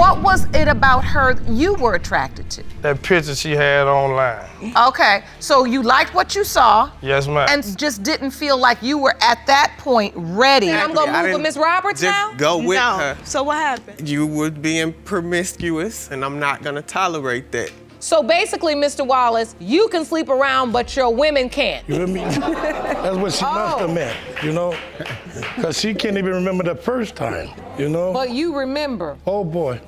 What was it about her you were attracted to? That picture she had online. Okay, so you liked what you saw. Yes, ma'am. And just didn't feel like you were at that point ready. I'm gonna move with Miss Roberts now? Go with her. So what happened? You would being promiscuous, and I'm not gonna tolerate that. So basically, Mr. Wallace, you can sleep around, but your women can't. You hear me? That's what she must have meant, you know? Because she can't even remember the first time, you know? But you remember. Oh, boy.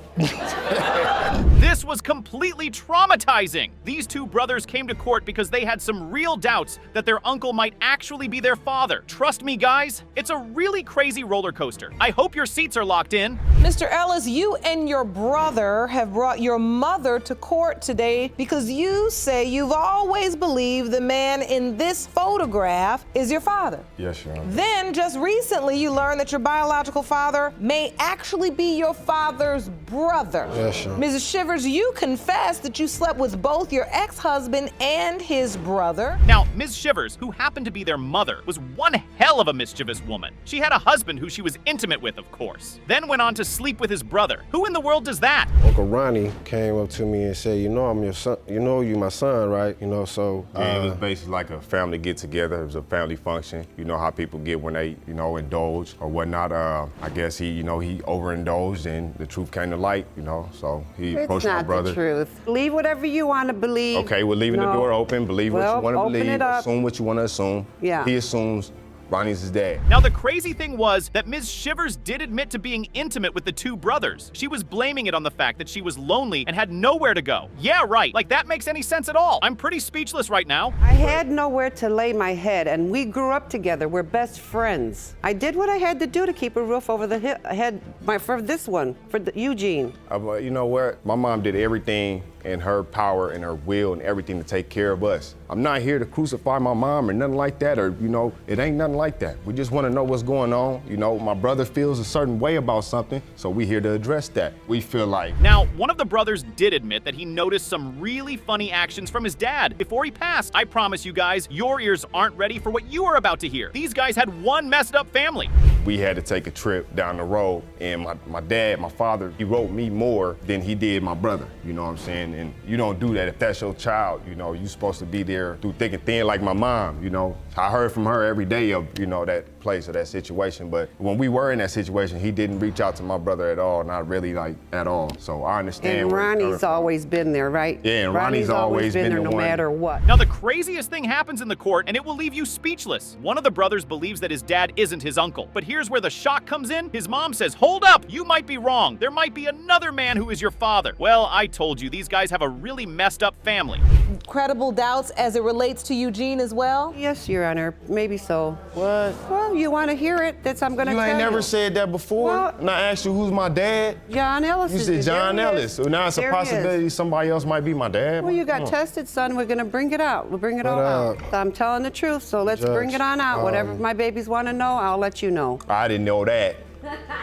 This was completely traumatizing. These two brothers came to court because they had some real doubts that their uncle might actually be their father. Trust me, guys, it's a really crazy roller coaster. I hope your seats are locked in. Mr. Ellis, you and your brother have brought your mother to court today because you say you've always believed the man in this photograph is your father. Yes, Your Honor. Then, just recently, you learned that your biological father may actually be your father's brother. Yes, Your Honor. Mrs. Shivers, you confessed that you slept with both your ex-husband and his brother. Now, Ms. Shivers, who happened to be their mother, was one hell of a mischievous woman. She had a husband who she was intimate with, of course, then went on to sleep with his brother. Who in the world does that? Uncle Ronnie came up to me and said, you know I'm your son, you know you my son, right? You know, so Yeah, it was basically like a family get together. It was a family function. You know how people get when they, you know, indulge or whatnot. I guess he, you know, he overindulged and the truth came to light, you know, so he approached my brother. It's not the truth. Believe whatever you want to believe. Okay, we're leaving the door open. Believe what you want to believe. Assume what you want to assume. Yeah. He assumes Ronnie's his dad. Now, the crazy thing was that Ms. Shivers did admit to being intimate with the two brothers. She was blaming it on the fact that she was lonely and had nowhere to go. Yeah, right. Like, that makes any sense at all. I'm pretty speechless right now. I had nowhere to lay my head, and we grew up together. We're best friends. I did what I had to do to keep a roof over the head for this one, for Eugene. You know what? My mom did everything in her power and her will and everything to take care of us. I'm not here to crucify my mom or nothing like that, or, you know, it ain't nothing like that. We just want to know what's going on. You know, my brother feels a certain way about something, so we here to address that. We feel like. Now, one of the brothers did admit that he noticed some really funny actions from his dad before he passed. I promise you guys, your ears aren't ready for what you are about to hear. These guys had one messed up family. We had to take a trip down the road, and my dad, my father, he wrote me more than he did my brother, you know what I'm saying? And you don't do that if that's your child, you know, you're supposed to be there through thick and thin like my mom, you know. I heard from her every day of, you know, that place or that situation, but when we were in that situation, he didn't reach out to my brother at all, not really like at all, so I understand. And Ronnie's always been there, right? Yeah, and Ronnie's always been there no one. matter what. Now, the craziest thing happens in the court, and it will leave you speechless. One of the brothers believes that his dad isn't his uncle, but here's where the shock comes in. His mom says, hold up, you might be wrong. There might be another man who is your father. Well, I told you, these guys have a really messed up family. Credible doubts as it relates to Eugene as well? Yes, Your Honor, maybe so. What? Well, you want to hear it, that's I'm going to tell you. You ain't never said that before? Well, and I asked you who's my dad? John Ellis. You said John Ellis, so now it's a possibility somebody else might be my dad? Well, you got tested, son. We're going to bring it out. We'll bring it all out. I'm telling the truth, so let's bring it on out. Whatever my babies want to know, I'll let you know. I didn't know that.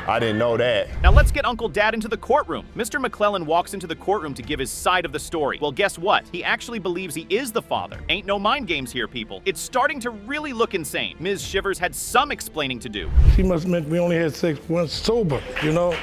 I didn't know that. Now let's get Uncle Dad into the courtroom. Mr. McClellan walks into the courtroom to give his side of the story. Well, guess what? He actually believes he is the father. Ain't no mind games here, people. It's starting to really look insane. Ms. Shivers had some explaining to do. She must have meant we only had 6 months sober, you know?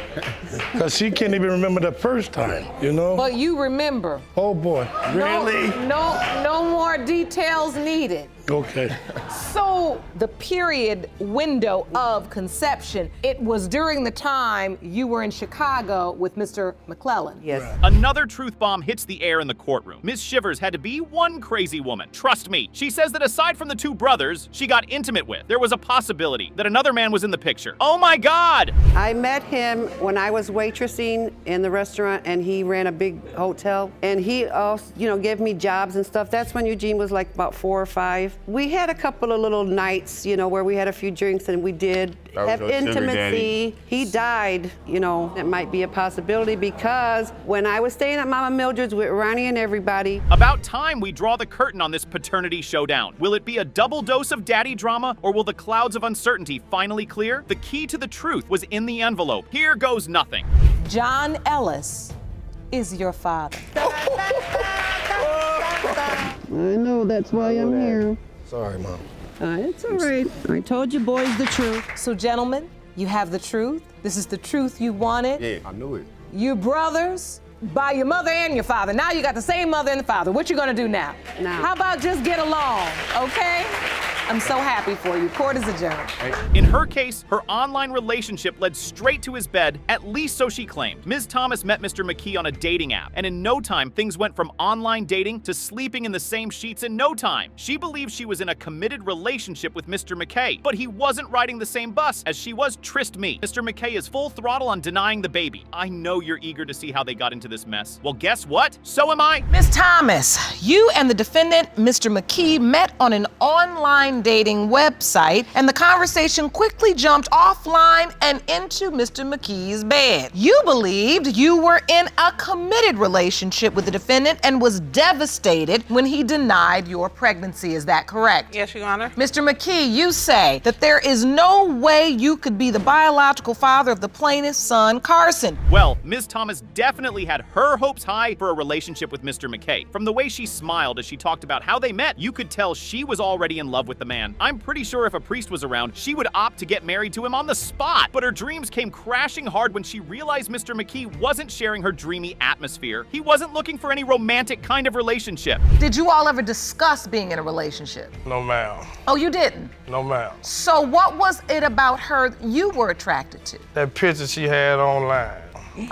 Because she can't even remember the first time, you know? But you remember. Oh, boy. Really? No more details needed. Okay. So the period window of conception, it was during the time you were in Chicago with Mr. McClellan. Yes. Another truth bomb hits the air in the courtroom. Ms. Shivers had to be one crazy woman. Trust me. She says that aside from the two brothers she got intimate with, there was a possibility that another man was in the picture. Oh my God! I met him when I was waitressing in the restaurant, and he ran a big hotel, and he also, you know, gave me jobs and stuff. That's when Eugene was like about 4 or 5. We had a couple of little nights, you know, where we had a few drinks, and we did have intimacy. He died, you know, it might be a possibility because when I was staying at Mama Mildred's with Ronnie and everybody. About time we draw the curtain on this paternity showdown. Will it be a double dose of daddy drama, or will the clouds of uncertainty finally clear? The key to the truth was in the envelope. Here goes nothing. John Ellis is your father. I know, that's why I'm here. Sorry, Mom. It's all right. I told you boys the truth. So, gentlemen, you have the truth. This is the truth you wanted. Yeah, I knew it. You brothers by your mother and your father. Now you got the same mother and the father. What you gonna do now? No. How about just get along, okay? I'm so happy for you. Court is adjourned. In her case, her online relationship led straight to his bed, at least so she claimed. Ms. Thomas met Mr. McKee on a dating app, and in no time, things went from online dating to sleeping in the same sheets in no time. She believed she was in a committed relationship with Mr. McKay, but he wasn't riding the same bus as she was. Tryst me. Mr. McKay is full throttle on denying the baby. I know you're eager to see how they got into this mess. Well, guess what? So am I. Ms. Thomas, you and the defendant, Mr. McKee, met on an online dating website, and the conversation quickly jumped offline and into Mr. McKee's bed. You believed you were in a committed relationship with the defendant and was devastated when he denied your pregnancy. Is that correct? Yes, Your Honor. Mr. McKee, you say that there is no way you could be the biological father of the plaintiff's son, Carson. Well, Ms. Thomas definitely had her hopes high for a relationship with Mr. McKay. From the way she smiled as she talked about how they met, you could tell she was already in love with the man. I'm pretty sure if a priest was around, she would opt to get married to him on the spot. But her dreams came crashing hard when she realized Mr. McKee wasn't sharing her dreamy atmosphere. He wasn't looking for any romantic kind of relationship. Did you all ever discuss being in a relationship? No, ma'am. Oh, you didn't? No, ma'am. So what was it about her you were attracted to? That picture she had online.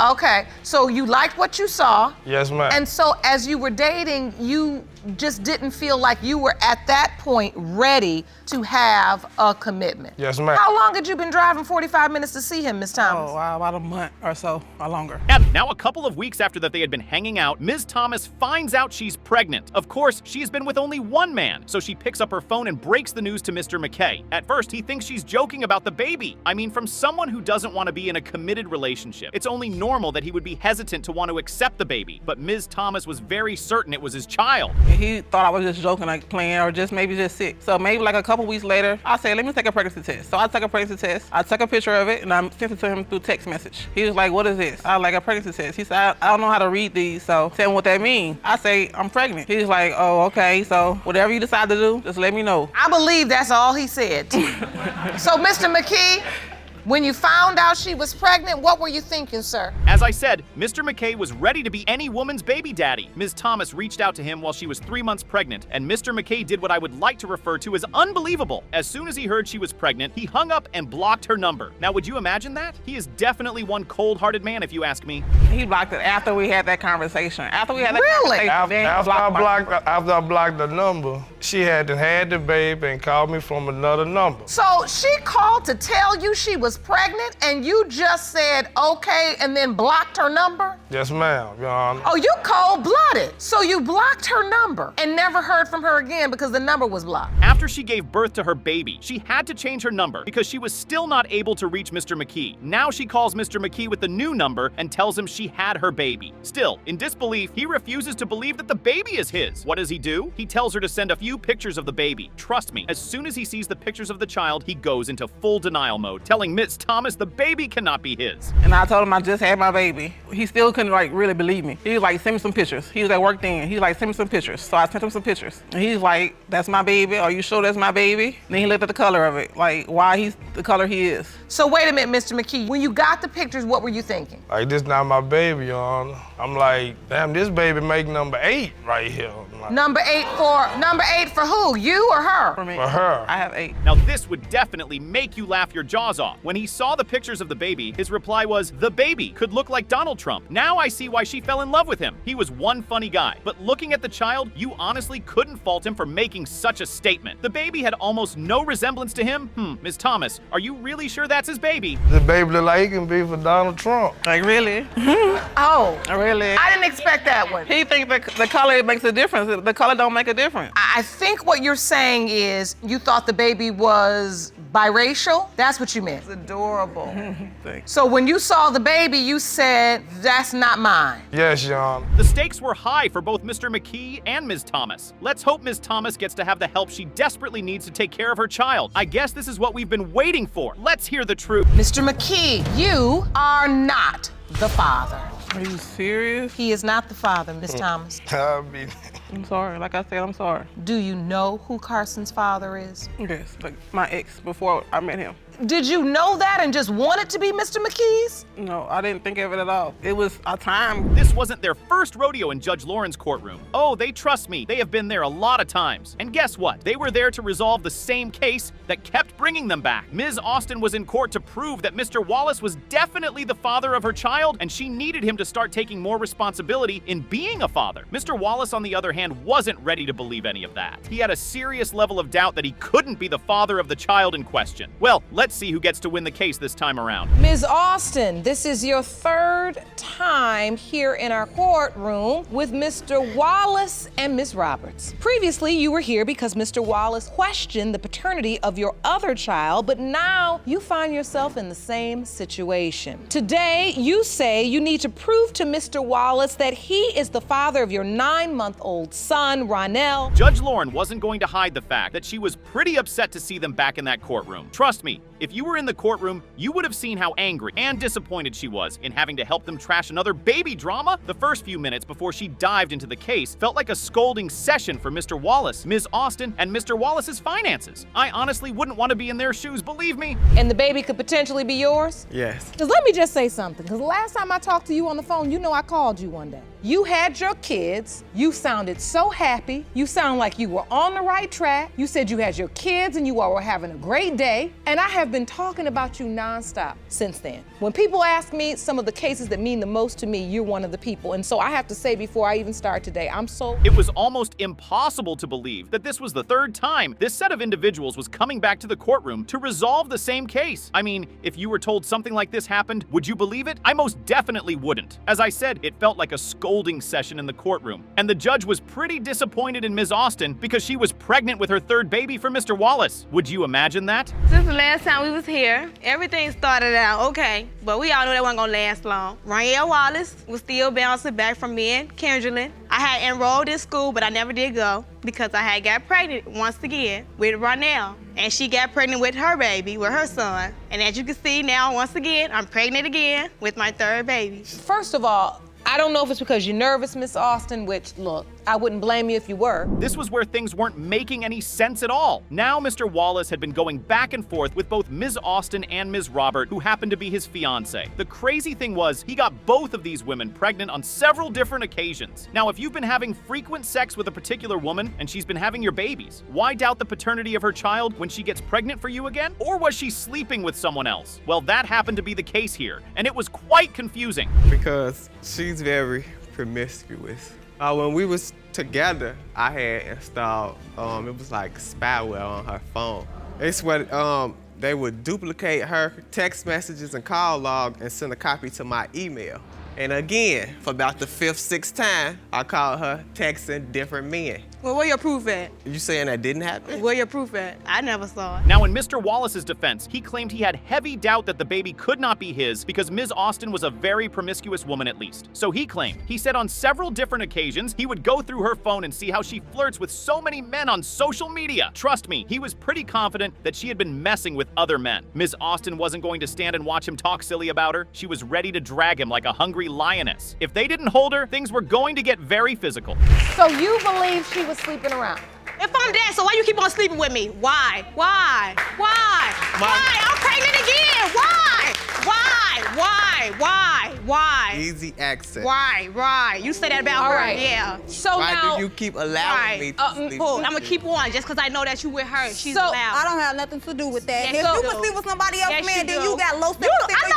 Okay, so you liked what you saw. Yes, ma'am. And so as you were dating, you just didn't feel like you were at that point ready to have a commitment. Yes, ma'am. How long had you been driving 45 minutes to see him, Miss Thomas? Oh, wow, about a month or so, or longer. And now a couple of weeks after that they had been hanging out, Ms. Thomas finds out she's pregnant. Of course, she's been with only one man, so she picks up her phone and breaks the news to Mr. McKay. At first, he thinks she's joking about the baby. I mean, from someone who doesn't want to be in a committed relationship, it's only normal that he would be hesitant to want to accept the baby. But Ms. Thomas was very certain it was his child. He thought I was just joking, like playing, or just maybe just sick. So maybe like a couple weeks later, I said, let me take a pregnancy test. So I took a pregnancy test. I took a picture of it and I sent it to him through text message. He was like, what is this? I was like, a pregnancy test. He said, I don't know how to read these, so tell me what that means. I say, I'm pregnant. He's like, oh, okay, so whatever you decide to do, just let me know. I believe that's all he said. So, Mr. McKee, when you found out she was pregnant, what were you thinking, sir? As I said, Mr. McKay was ready to be any woman's baby daddy. Ms. Thomas reached out to him while she was 3 months pregnant, and Mr. McKay did what I would like to refer to as unbelievable. As soon as he heard she was pregnant, he hung up and blocked her number. Now, would you imagine that? He is definitely one cold-hearted man, if you ask me. He blocked it after we had that conversation. After we had that Really? conversation, then he After I blocked the number, she had the baby and called me from another number. So she called to tell you she was pregnant and you just said okay and then blocked her number? Yes, ma'am, Your Honor. Oh, you cold-blooded. So you blocked her number and never heard from her again because the number was blocked. After she gave birth to her baby, she had to change her number because she was still not able to reach Mr. McKee. Now she calls Mr. McKee with the new number and tells him she had her baby. Still, in disbelief, he refuses to believe that the baby is his. What does he do? He tells her to send a few pictures of the baby. Trust me, as soon as he sees the pictures of the child, he goes into full denial mode, telling Ms. Thomas the baby cannot be his. And I told him I just had my baby. He still couldn't like really believe me. He was like, send me some pictures. He was at work then. He was like, send me some pictures. So I sent him some pictures. And he's like, that's my baby. Are you sure that's my baby? And then he looked at the color of it, like why he's the color he is. So wait a minute, Mr. McKee. When you got the pictures, what were you thinking? Like, this not my baby, Your Honor. I'm like, damn, this baby make number 8 right here. Like, Number eight for who? You or her? For me. For her. I have 8. Now this would definitely make you laugh your jaws off. When he saw the pictures of the baby, his reply was, the baby could look like Donald Trump. Now I see why she fell in love with him. He was one funny guy. But looking at the child, you honestly couldn't fault him for making such a statement. The baby had almost no resemblance to him. Ms. Thomas, are you really sure that's his baby? The baby look like he can be for Donald Trump. Like really? Oh, Really? I didn't expect that one. He thinks the color makes a difference. The color don't make a difference. I think what you're saying is you thought the baby was biracial? That's what you meant. It's adorable. So when you saw the baby, you said, that's not mine. Yes, Your Honor. The stakes were high for both Mr. McKee and Ms. Thomas. Let's hope Ms. Thomas gets to have the help she desperately needs to take care of her child. I guess this is what we've been waiting for. Let's hear the truth. Mr. McKee, you are not the father. Are you serious? He is not the father, Miss Thomas. I mean, I'm sorry. Like I said, I'm sorry. Do you know who Carson's father is? Yes, like my ex before I met him. Did you know that and just want it to be Mr. McKee's? No, I didn't think of it at all. It was a time. This wasn't their first rodeo in Judge Lauren's courtroom. Oh, they trust me. They have been there a lot of times. And guess what? They were there to resolve the same case that kept bringing them back. Ms. Austin was in court to prove that Mr. Wallace was definitely the father of her child, and she needed him to start taking more responsibility in being a father. Mr. Wallace, on the other hand, wasn't ready to believe any of that. He had a serious level of doubt that he couldn't be the father of the child in question. Well, let's see who gets to win the case this time around. Ms. Austin, this is your third time here in our courtroom with Mr. Wallace and Ms. Roberts. Previously, you were here because Mr. Wallace questioned the paternity of your other child, but now you find yourself in the same situation. Today, you say you need to prove to Mr. Wallace that he is the father of your 9-month-old son, Ronell. Judge Lauren wasn't going to hide the fact that she was pretty upset to see them back in that courtroom. Trust me, if you were in the courtroom, you would have seen how angry and disappointed she was in having to help them trash another baby drama. The first few minutes before she dived into the case felt like a scolding session for Mr. Wallace, Ms. Austin, and Mr. Wallace's finances. I honestly wouldn't want to be in their shoes, believe me. And the baby could potentially be yours? Yes. Because let me just say something, because last time I talked to you on the phone, you know I called you one day. You had your kids, you sounded so happy, you sound like you were on the right track, you said you had your kids and you all were having a great day, and I have been talking about you nonstop since then. When people ask me some of the cases that mean the most to me, you're one of the people, and so I have to say before I even start today, It was almost impossible to believe that this was the third time this set of individuals was coming back to the courtroom to resolve the same case. I mean, if you were told something like this happened, would you believe it? I most definitely wouldn't. As I said, it felt like a scolding session in the courtroom, and the judge was pretty disappointed in Ms. Austin because she was pregnant with her third baby for Mr. Wallace. Would you imagine that? Since the last time we was here, everything started out okay, but we all knew that wasn't gonna last long. Ronell Wallace was still bouncing back from me and Kendra. I had enrolled in school, but I never did go because I had got pregnant once again with Ronell. And she got pregnant with her baby, with her son. And as you can see now, once again, I'm pregnant again with my third baby. First of all, I don't know if it's because you're nervous, Miss Austin, which, look, I wouldn't blame you if you were. This was where things weren't making any sense at all. Now Mr. Wallace had been going back and forth with both Ms. Austin and Ms. Robert, who happened to be his fiancée. The crazy thing was, he got both of these women pregnant on several different occasions. Now, if you've been having frequent sex with a particular woman and she's been having your babies, why doubt the paternity of her child when she gets pregnant for you again? Or was she sleeping with someone else? Well, that happened to be the case here, and it was quite confusing. Because she's very promiscuous. When we was together, I had installed, it was like spyware on her phone. It's what they would duplicate her text messages and call log and send a copy to my email. And again, for about the 5th, 6th time, I called her texting different men. Well, where your proof at? You saying that didn't happen? Where your proof at? I never saw it. Now, in Mr. Wallace's defense, he claimed he had heavy doubt that the baby could not be his because Ms. Austin was a very promiscuous woman at least. So he claimed, he said on several different occasions, he would go through her phone and see how she flirts with so many men on social media. Trust me, he was pretty confident that she had been messing with other men. Ms. Austin wasn't going to stand and watch him talk silly about her. She was ready to drag him like a hungry lioness. If they didn't hold her, things were going to get very physical. So you believe she was sleeping around? If I'm dead, so why you keep on sleeping with me? Why? Why? Why? Why? I'm pregnant again. Why? Why? Why? Why? Why? Easy access. Why? Right. You say that about All her. right. Yeah. So Why now, do you keep allowing me to sleep? I'm gonna keep on just because I know that you with her. She's So, allowed. I don't have nothing to do with that. Yes, If you you do. can sleep with somebody else, Yes, man, you then do. you got low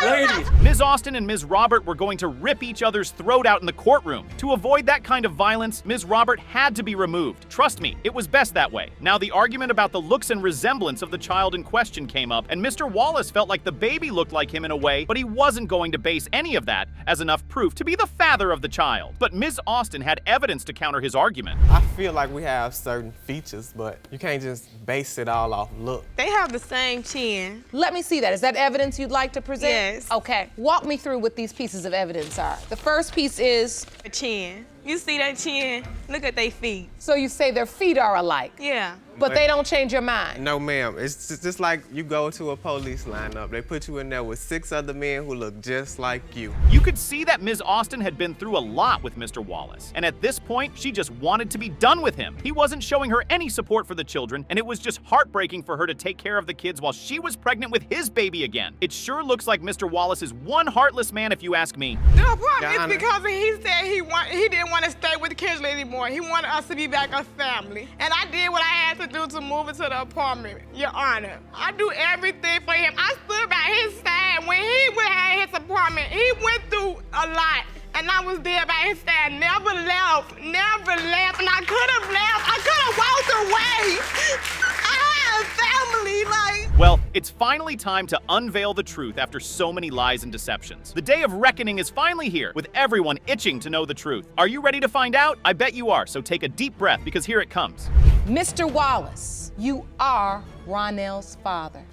Ladies. Ms. Austin and Ms. Robert were going to rip each other's throat out in the courtroom. To avoid that kind of violence, Ms. Robert had to be removed. Trust me, it was best that way. Now, the argument about the looks and resemblance of the child in question came up, and Mr. Wallace felt like the baby looked like him in a way, but he wasn't going to base any of that as enough proof to be the father of the child. But Ms. Austin had evidence to counter his argument. I feel like we have certain features, but you can't just base it all off look. They have the same chin. let me see that. Is that evidence you'd like to present? Yes. Okay. Walk me through what these pieces of evidence are. The first piece is A chin. You see that chin? Look at their feet. So you say their feet are alike, Yeah. but they don't change your mind. No, ma'am. It's just like you go to a police lineup. They put you in there with 6 other men who look just like you. You could see that Ms. Austin had been through a lot with Mr. Wallace, and at this point, she just wanted to be done with him. He wasn't showing her any support for the children, and it was just heartbreaking for her to take care of the kids while she was pregnant with his baby again. It sure looks like Mr. Wallace is one heartless man if you ask me. The problem Your is Honor. because he said he didn't want to stay with Kinsley anymore. He wanted us to be back a family. And I did what I had to do to move into the apartment, Your Honor. I do everything for him. I stood by his side when he had his apartment. He went through a lot. And I was there by his side, never left. And I could have left. I could have walked away. I had a family, like. Well, it's finally time to unveil the truth after so many lies and deceptions. The day of reckoning is finally here, with everyone itching to know the truth. Are you ready to find out? I bet you are, so take a deep breath because here it comes. Mr. Wallace, you are Ronell's father.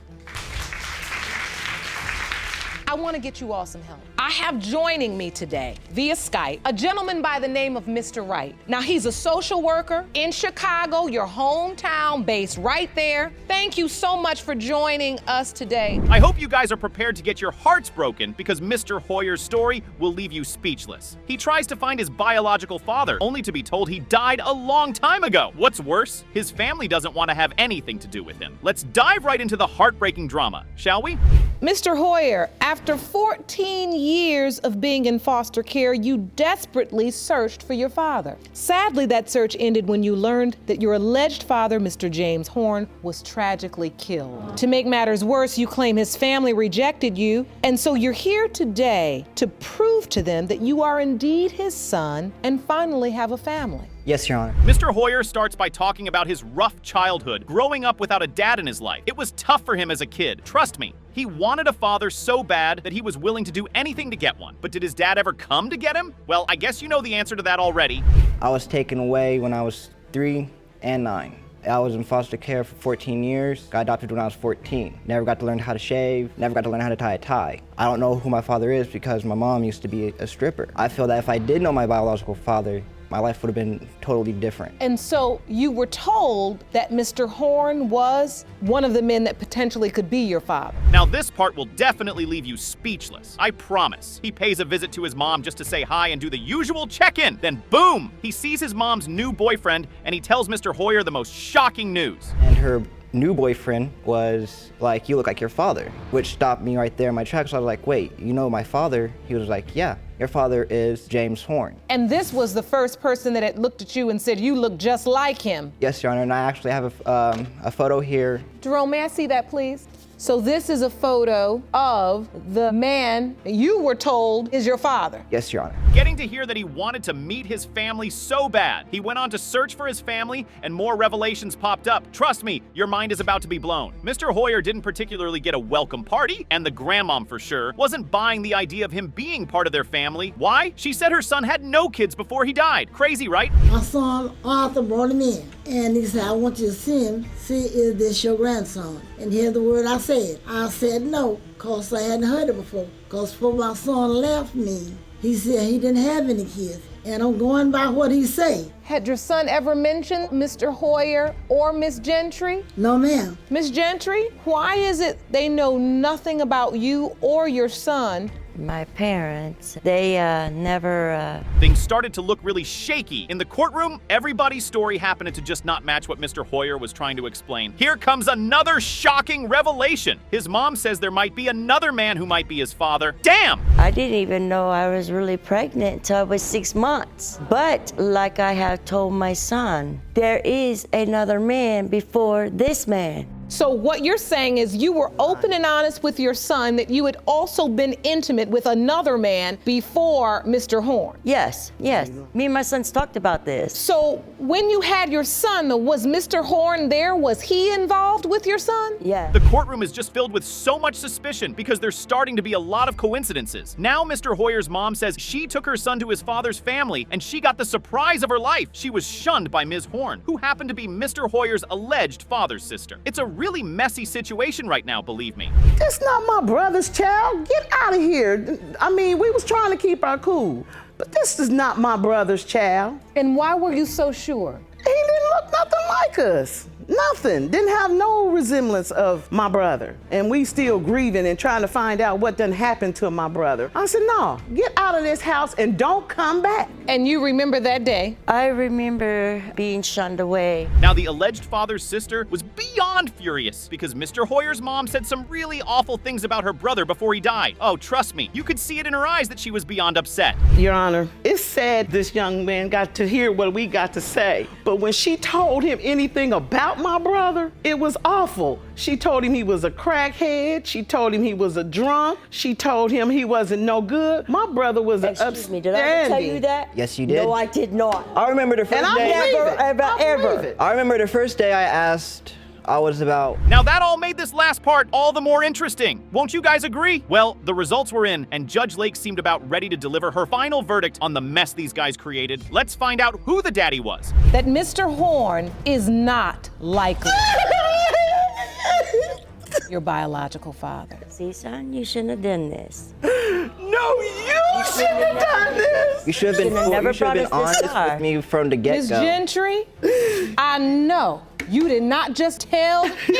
I want to get you all some help. I have joining me today via Skype a gentleman by the name of Mr. Wright. Now, he's a social worker in Chicago, your hometown, based right there. Thank you so much for joining us today. I hope you guys are prepared to get your hearts broken because Mr. Hoyer's story will leave you speechless. He tries to find his biological father, only to be told he died a long time ago. What's worse, his family doesn't want to have anything to do with him. Let's dive right into the heartbreaking drama, shall we? Mr. Hoyer, after 14 years of being in foster care, you desperately searched for your father. Sadly, that search ended when you learned that your alleged father, Mr. James Horn, was tragically killed. To make matters worse, you claim his family rejected you, and so you're here today to prove to them that you are indeed his son and finally have a family. Yes, Your Honor. Mr. Hoyer starts by talking about his rough childhood, growing up without a dad in his life. It was tough for him as a kid, trust me. He wanted a father so bad that he was willing to do anything to get one. But did his dad ever come to get him? Well, I guess you know the answer to that already. I was taken away when I was 3 and 9. I was in foster care for 14 years, got adopted when I was 14. Never got to learn how to shave, never got to learn how to tie a tie. I don't know who my father is because my mom used to be a stripper. I feel that if I did know my biological father, my life would have been totally different. And so you were told that Mr. Horn was one of the men that potentially could be your father. Now this part will definitely leave you speechless, I promise. He pays a visit to his mom just to say hi and do the usual check-in. Then boom, he sees his mom's new boyfriend and he tells Mr. Hoyer the most shocking news. And her new boyfriend was like, "You look like your father," which stopped me right there in my tracks. So I was like, wait, you know my father? He was like, yeah, your father is James Horn. And this was the first person that had looked at you and said, you look just like him. Yes, Your Honor, and I actually have a photo here. Jerome, may I see that, please? So this is a photo of the man you were told is your father. Yes, Your Honor. Getting to hear that he wanted to meet his family so bad, he went on to search for his family and more revelations popped up. Trust me, your mind is about to be blown. Mr. Hoyer didn't particularly get a welcome party, and the grandmom for sure wasn't buying the idea of him being part of their family. Why? She said her son had no kids before he died. Crazy, right? My son Arthur brought him in, and he said, I want you to see him. See, is this your grandson? And here's the word I said. I said no, because I hadn't heard it before. Because before my son left me, he said he didn't have any kids. And I'm going by what he say. Had your son ever mentioned Mr. Hoyer or Miss Gentry? No, ma'am. Miss Gentry, why is it they know nothing about you or your son? My parents, they never... Things started to look really shaky. In the courtroom, everybody's story happened to just not match what Mr. Hoyer was trying to explain. Here comes another shocking revelation. His mom says there might be another man who might be his father. Damn! I didn't even know I was really pregnant until I was 6 months. But like I have told my son, there is another man before this man. So what you're saying is you were open and honest with your son that you had also been intimate with another man before Mr. Horn? Yes, yes. Me and my sons talked about this. So when you had your son, was Mr. Horn there? Was he involved with your son? Yeah. The courtroom is just filled with so much suspicion because there's starting to be a lot of coincidences. Now Mr. Hoyer's mom says she took her son to his father's family and she got the surprise of her life. She was shunned by Ms. Horn, who happened to be Mr. Hoyer's alleged father's sister. It's a really messy situation right now, believe me. That's not my brother's child. Get out of here. I mean, we was trying to keep our cool. but this is not my brother's child. And why were you so sure? He didn't look nothing like us. Nothing. Didn't have no resemblance of my brother. And we still grieving and trying to find out what done happened to my brother. I said, no, get out of this house and don't come back. And you remember that day? I remember being shunned away. Now, the alleged father's sister was beyond furious because Mr. Hoyer's mom said some really awful things about her brother before he died. Oh, trust me, you could see it in her eyes that she was beyond upset. Your Honor, it's sad this young man got to hear what we got to say. But when she told him anything about my brother, it was awful. She told him he was a crackhead. She told him he was a drunk. She told him he wasn't no good. My brother was an upstanding. Excuse me, did I ever tell you that? Yes, you did. No, I did not. I remember the first day. Ever. I remember the first day I asked, I was about. Now that all made this last part all the more interesting. Won't you guys agree? Well, the results were in, and Judge Lake seemed about ready to deliver her final verdict on the mess these guys created. Let's find out who the daddy was. That Mr. Horn is not likely your biological father. See, son, you shouldn't have done this. No, you shouldn't have done this. You should have been, honest with me from the get-go. Miss Gentry, I know you did not just tell him